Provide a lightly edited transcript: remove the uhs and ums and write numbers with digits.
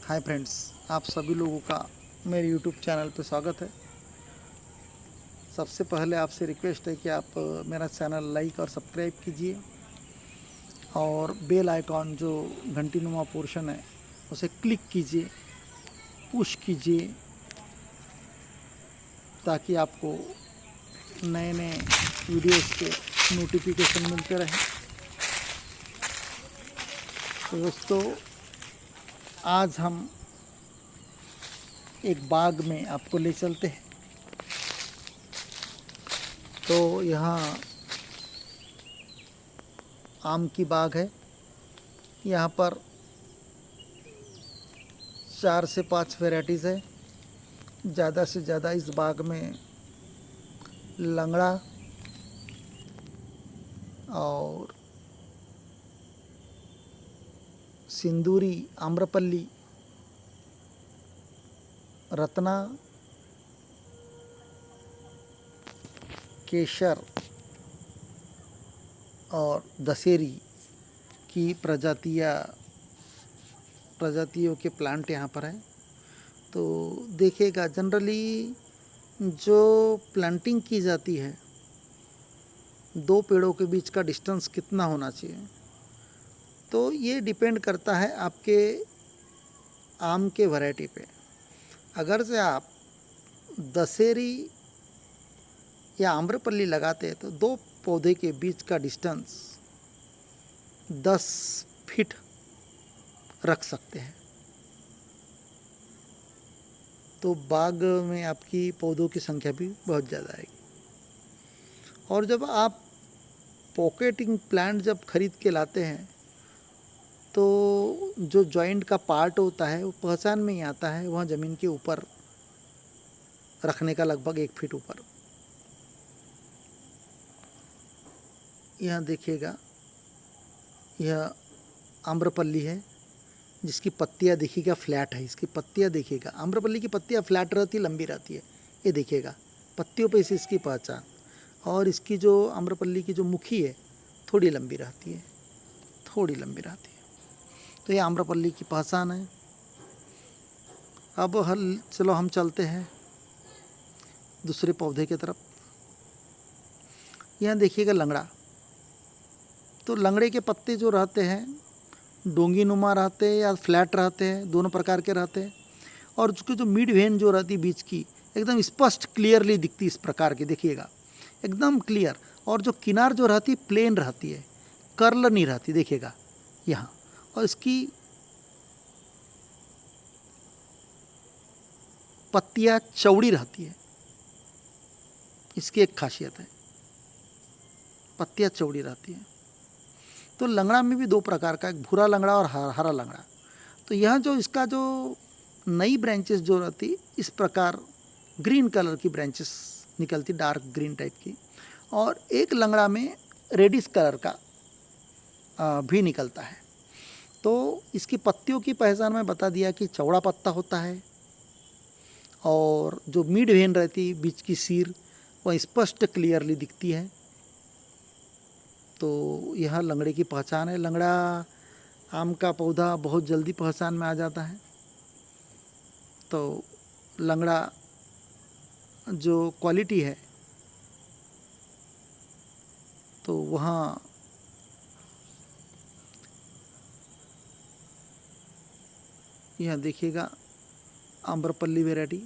Hi friends, आप सभी लोगों का मेरे यूट्यूब चैनल पे स्वागत है। सबसे पहले आपसे रिक्वेस्ट है कि आप मेरा चैनल लाइक और सब्सक्राइब कीजिए और बेल आइकॉन जो घंटीनुमा पोर्शन है उसे क्लिक कीजिए, पुश कीजिए ताकि आपको नए नए वीडियोस के नोटिफिकेशन मिलते रहें। तो दोस्तों, आज हम एक बाग में आपको ले चलते हैं। तो यहाँ आम की बाग है। यहाँ पर 4 से 5 वैरायटीज़ है। ज़्यादा से ज़्यादा इस बाग में लंगड़ा और सिंदूरी, आम्रपल्ली, रत्ना, केसर और दशहरी की प्रजातियों के प्लांट यहाँ पर हैं। तो देखिएगा, जनरली जो प्लांटिंग की जाती है, 2 पेड़ों के बीच का डिस्टेंस कितना होना चाहिए, तो ये डिपेंड करता है आपके आम के वैरायटी पे। अगर से आप दशहरी या आम्रपल्ली लगाते हैं तो 2 पौधे के बीच का डिस्टेंस 10 फीट रख सकते हैं। तो बाग में आपकी पौधों की संख्या भी बहुत ज़्यादा आएगी। और जब आप पॉकेटिंग प्लांट जब खरीद के लाते हैं तो जो जॉइंट का पार्ट होता है वो पहचान में ही आता है, वहाँ ज़मीन के ऊपर रखने का, लगभग 1 फीट ऊपर। यहाँ देखिएगा, यह आम्रपल्ली है जिसकी पत्तियाँ देखिएगा फ्लैट है। इसकी पत्तियाँ देखिएगा, आम्रपल्ली की पत्तियाँ फ्लैट रहती, लंबी रहती है। ये देखिएगा पत्तियों पे से इसकी पहचान। और इसकी जो आम्रपल्ली की जो मुखी है थोड़ी लंबी रहती है, थोड़ी लंबी रहती है। तो ये आम्रपल्ली की पहचान है। अब चलो हम चलते हैं दूसरे पौधे की तरफ। यहाँ देखिएगा लंगड़ा। तो लंगड़े के पत्ते जो रहते हैं डोंगी नुमा रहते हैं या फ्लैट रहते हैं, दोनों प्रकार के रहते हैं। और उसकी जो मिड वेन जो रहती है बीच की, एकदम स्पष्ट क्लियरली दिखती है। इस प्रकार की देखिएगा, एकदम क्लियर। और जो किनार जो रहती है प्लेन रहती है, कर्ल नहीं रहती, देखिएगा यहाँ। और इसकी पत्तियाँ चौड़ी रहती है, इसकी एक खासियत है, पत्तियाँ चौड़ी रहती हैं। तो लंगड़ा में भी 2 प्रकार का, एक भूरा लंगड़ा और हरा लंगड़ा। तो यह जो इसका जो नई ब्रांचेस जो रहती, इस प्रकार ग्रीन कलर की ब्रांचेस निकलती, डार्क ग्रीन टाइप की। और एक लंगड़ा में रेडिश कलर का भी निकलता है। तो इसकी पत्तियों की पहचान में बता दिया कि चौड़ा पत्ता होता है और जो मिड वेन रहती बीच की सिर वह स्पष्ट क्लियरली दिखती है। तो यह लंगड़े की पहचान है। लंगड़ा आम का पौधा बहुत जल्दी पहचान में आ जाता है। तो लंगड़ा जो क्वालिटी है, तो वहाँ यह देखिएगा आम्रपल्ली वैरायटी।